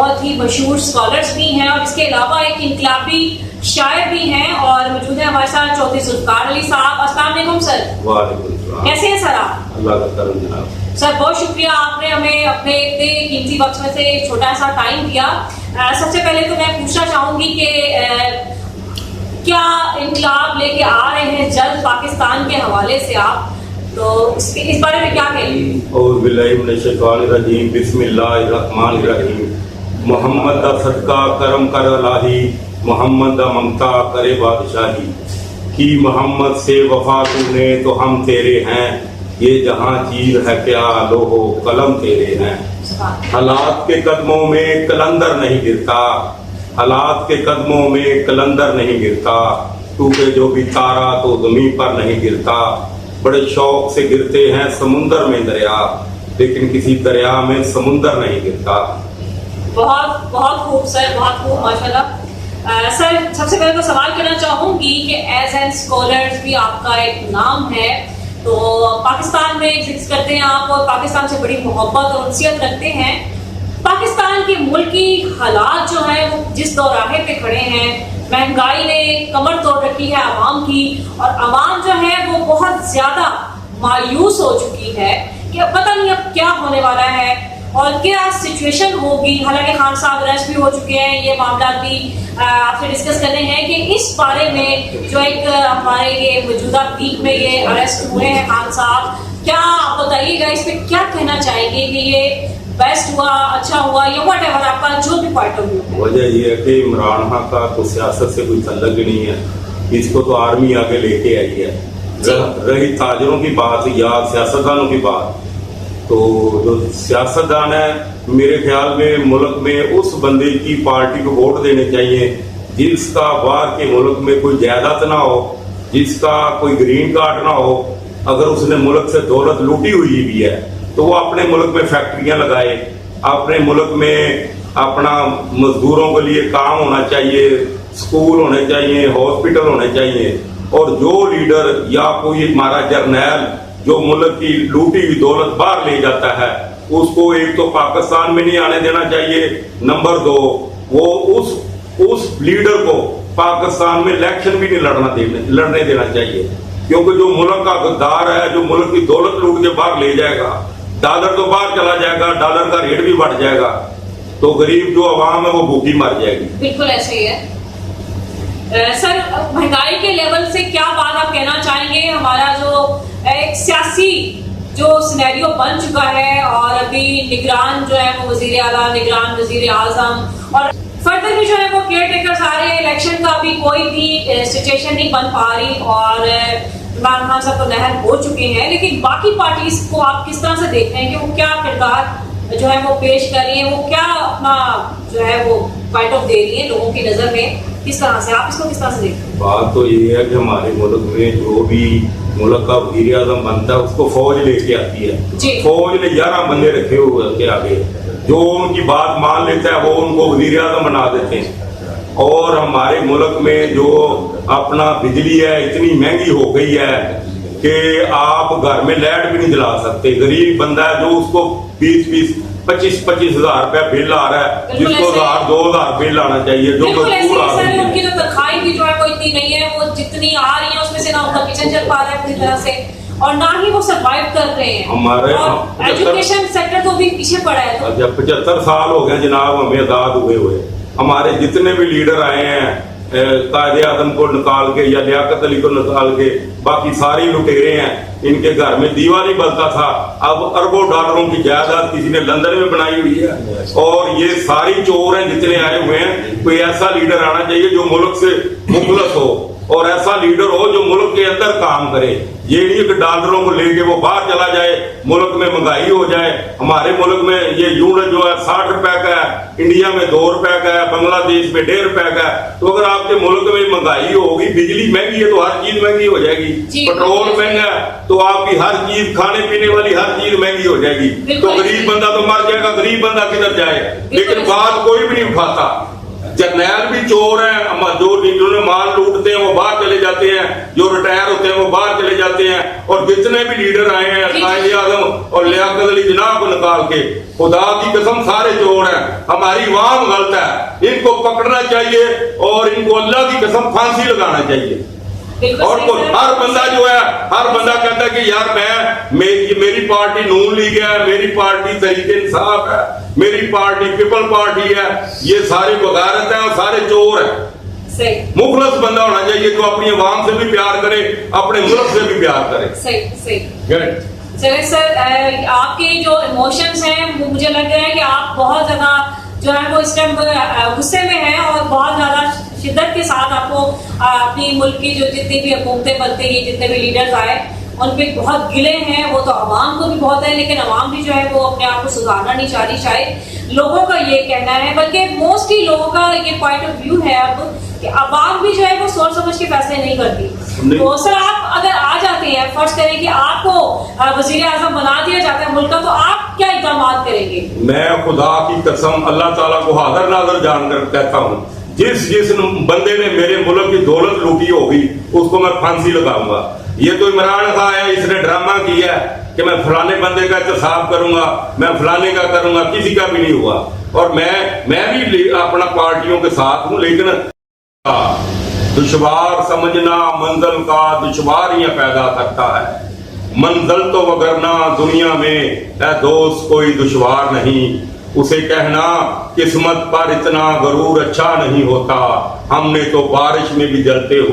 بہت ہی مشہور اسکالرس بھی ہیں اور اس کے علاوہ ایک انقلابی شاعر بھی ہیں اور موجود ہیں ہمارے ساتھ چودھری ذوالفقار علی صاحب. السلام علیکم سر. وعلیکم السلام. کیسے ہیں سر آپ؟ اللہ کا کرم جناب. سر بہت شکریہ آپ نے ہمیں اپنے اتنے قیمتی وقت میں سے ایک چھوٹا سا ٹائم دیا. سب سے پہلے تو میں پوچھنا چاہوں گی کہ کیا انقلاب لے کے آ رہے ہیں جلد پاکستان کے حوالے سے آپ، تو اس بارے میں کیا کہیں گے؟ اعوذ باللہ من الشیطان الرجیم. بسم اللہ الرحمن الرحیم. محمد دا صدقہ کرم کر الہی، محمد دا ممتا کرے بادشاہی. کی محمد سے وفا تو نے تو ہم تیرے ہیں، یہ جہاں چیر ہے کیا لوہو قلم تیرے ہیں. حالات کے قدموں میں کلندر نہیں گرتا، حالات کے قدموں میں کلندر نہیں گرتا. ٹوٹے جو بھی تارا تو زمین پر نہیں گرتا. بڑے شوق سے گرتے ہیں سمندر میں دریا، لیکن کسی دریا میں سمندر نہیں گرتا. بہت بہت خوب سر، بہت خوب ماشاءاللہ. سر سب سے پہلے تو سوال کرنا چاہوں گی کہ ایز این اسکالرس بھی آپ کا ایک نام ہے، تو پاکستان میں ایگزسٹ کرتے ہیں آپ اور پاکستان سے بڑی محبت اور انسیت رکھتے ہیں. پاکستان کے ملکی حالات جو ہیں وہ جس دوراہے پہ کھڑے ہیں، مہنگائی نے کمر توڑ رکھی ہے عوام کی، اور عوام جو ہے وہ بہت زیادہ مایوس ہو چکی ہے کہ اب پتہ نہیں اب کیا ہونے والا ہے اور کیا سچویشن ہوگی. حالانکہ خان صاحب اریسٹ بھی ہو چکے ہیں، یہ معاملات بھی آپ سے ڈسکس کرنے ہیں کہ اس بارے میں جو ایک ہمارے یہ موجودہ ویک میں یہ اریسٹ ہوئے ہیں خان صاحب، کیا آپ بتائیے گا اس پہ کیا کہنا چاہیں گے کہ یہ بیسٹ ہوا، اچھا ہوا، یا واٹ ایور آپ کا جو بھی پوائنٹ آف ویو ہے؟ وجہ یہ ہے کہ عمران خان کا تو سیاست سے کوئی تعلق ہی نہیں ہے، اس کو تو آرمی آگے لے کے آئی ہے. رہی تاجروں کی بات یا سیاستدانوں کی بات، تو جو سیاستدان ہے میرے خیال میں ملک میں اس بندے کی پارٹی کو ووٹ دینے چاہیے جس کا باہر کے ملک میں کوئی جائیداد نہ ہو، جس کا کوئی گرین کارڈ نہ ہو. اگر اس نے ملک سے دولت لوٹی ہوئی بھی ہے تو وہ اپنے ملک میں فیکٹریاں لگائے، اپنے ملک میں اپنا مزدوروں کے لیے کام ہونا چاہیے، اسکول ہونے چاہیے، ہاسپٹل ہونے چاہیے. اور جو لیڈر یا کوئی ہمارا جرنیل جو ملک کی لوٹی ہوئی دولت باہر لے جاتا ہے، اس کو ایک تو پاکستان میں نہیں آنے دینا چاہیے، نمبر دو وہ اس لیڈر کو پاکستان میں الیکشن بھی نہیں لڑنے دینا چاہیے. کیونکہ جو ملک کا غدار ہے، جو ملک کی دولت لوٹ کے باہر لے جائے گا، ڈالر تو باہر چلا جائے گا، ڈالر کا ریٹ بھی بڑھ جائے گا، تو غریب جو عوام ہے وہ بھوکی مر جائے گی. بالکل ایسے ہی ہے. سر مہنگائی کے لیول سے کیا بات آپ کہنا چاہیں گے؟ ہمارا جو ایک سیاسی جو سینیریو بن چکا ہے اور ابھی نگران جو ہے وہ وزیر اعلیٰ، نگران وزیر اعظم، اور فردر بھی جو ہے وہ کیئر ٹیکرز آ رہے ہیں. الیکشن کا بھی کوئی بھی سچویشن نہیں بن پا رہی اور عمران خان صاحب تو نہر ہو چکے ہیں، لیکن باقی پارٹیز کو آپ کس طرح سے دیکھ رہے ہیں کہ وہ کیا کردار جو ہے وہ پیش کر رہی ہیں، وہ کیا اپنا جو ہے وہ پوائنٹ آف دے رہی ہیں لوگوں کی نظر میں؟ کس طرح سے آپ اس کو کس طرح سے دیکھتے ہیں؟ بات تو یہ ہے کہ ہمارے ملک میں جو بھی ملک کا وزیر اعظم بنتا ہے اس کو فوج لے کے آتی ہے. فوج نے 11 بندے رکھے ہوئے کے آگے، جو ان کی بات مان لیتا ہے وہ ان کو وزیر اعظم بنا دیتے ہیں. اور ہمارے ملک میں جو اپنا بجلی ہے اتنی مہنگی ہو گئی ہے کہ آپ گھر میں لائٹ بھی نہیں جلا سکتے. غریب بندہ ہے جو اس کو 20-25 ہزار روپیہ بل آ رہا ہے، جس کو 1000-2000 بل آنا چاہیے، جو ان کی جو تنخواہیں بھی جو ہے وہ اتنی نہیں ہے، وہ جتنی آ رہی ہیں اس میں سے نہ ان کا کچن چل پا رہا ہے پوری طرح سے، اور نہ ہی وہ سروائیو کر رہے ہیں. ہمارے ایجوکیشن سیکٹر تو بھی پیچھے پڑا ہے. جب 75 سال ہو گئے جناب ہمیں آزاد ہوئے، ہمارے جتنے بھی لیڈر آئے ہیں قائد اعظم کو نکال کے یا لیاقت علی کو نکال کے باقی ساری لٹیرے ہیں، ان کے گھر میں دیوا نہیں بلتا تھا، اب اربوں ڈالروں کی جائیداد کسی نے لندن میں بنائی ہوئی ہے. اور یہ ساری چور ہیں جتنے آئے ہوئے ہیں. کوئی ایسا لیڈر آنا چاہیے جو ملک سے مخلص ہو، اور ایسا لیڈر ہو جو ملک کے اندر کام کرے. یہ نہیں کہ ڈالروں کو لے کے وہ باہر چلا جائے، ملک میں مہنگائی ہو جائے. ہمارے ملک میں یہ یونٹ جو ہے 60 روپے کا ہے، انڈیا میں 2 روپے کا ہے، بنگلہ دیش میں 1.5 روپے کا ہے. تو اگر آپ کے ملک میں مہنگائی ہوگی، بجلی مہنگی ہے تو ہر چیز مہنگی ہو جائے گی، پیٹرول مہنگا ہے تو آپ کی ہر چیز کھانے پینے والی ہر چیز مہنگی ہو جائے گی. تو غریب بندہ تو مر جائے گا، غریب بندہ کدھر جائے؟ لیکن بات کوئی بھی نہیں اٹھاتا. جرنیل بھی چور ہیں، جو نے مال لوٹتے ہیں وہ وہ باہر چلے جاتے ہیں, جو ریٹائر ہوتے ہیں وہ باہر چلے جاتے ہیں, اور جتنے بھی لیڈر آئے ہیں قائد اعظم اور لیاقت علی جناح کو نکال کے, خدا کی قسم سارے چور ہیں. ہماری عوام غلط ہے, ان کو پکڑنا چاہیے اور ان کو اللہ کی قسم پھانسی لگانا چاہیے. اور ہر بندہ جو ہے, ہر بندہ کہتا ہے کہ یار میری پارٹی نون لیگ ہے, میری پارٹی تحریک انصاف ہے, میری پارٹی پیپل پارٹی ہے. یہ سارے بغیرت ہیں اور سارے چور ہیں. مخلص بندہ ہونا چاہیے جو اپنی عوام سے بھی پیار کرے, اپنے ملک سے بھی پیار کرے. چلے سر, آپ کے جو ایموشنز ہیں مجھے لگ رہا ہے کہ آپ بہت زیادہ جو ہے وہ اس ٹائم غصے میں ہیں, اور بہت زیادہ شدت کے ساتھ آپ کو اپنی ملک کی جو جتنی بھی حکومتیں بنتے ہیں, جتنے بھی لیڈرز آئے, ان پہ بہت گلے ہیں. وہ تو عوام کو بھی بہت ہے, لیکن عوام بھی جو ہے وہ اپنے آپ کو سدھارنا نہیں چاہ رہی, شاید لوگوں کا یہ کہنا ہے, بلکہ موسٹلی لوگوں کا یہ پوائنٹ آف ویو ہے اب کہ عوام بھی جو ہے وہ سوچ سمجھ کے فیصلے نہیں کرتی. تو سر آپ اگر آ جاتے ہیں, فرض کریں کہ آپ کو وزیر اعظم بنا دیا جاتا ہے ملک کا, تو آپ کیا اقدامات کریں گے؟ میں خدا کی قسم اللہ تعالیٰ کو حاضر ناظر جان کر کہتا ہوں, جس بندے نے میرے ملک کی دولت لوٹی ہوگی اس کو میں پھانسی لگاؤں گا. یہ تو عمران خان ہے, اس نے ڈرامہ کیا ہے کہ میں فلانے بندے کا احتساب کروں گا, میں فلانے کا کروں گا, کسی کا بھی نہیں ہوا. اور میں بھی اپنا پارٹیوں کے ساتھ ہوں, لیکن دشوار سمجھنا منزل کا دشواریاں پیدا کرتا ہے. منزل تو وگرنہ دنیا میں اے دوست کوئی دشوار نہیں, اسے کہنا قسمت پر اتنا غرور اچھا نہیں ہوتا, ہم نے تو بارش میں بھی جلتے ہوئے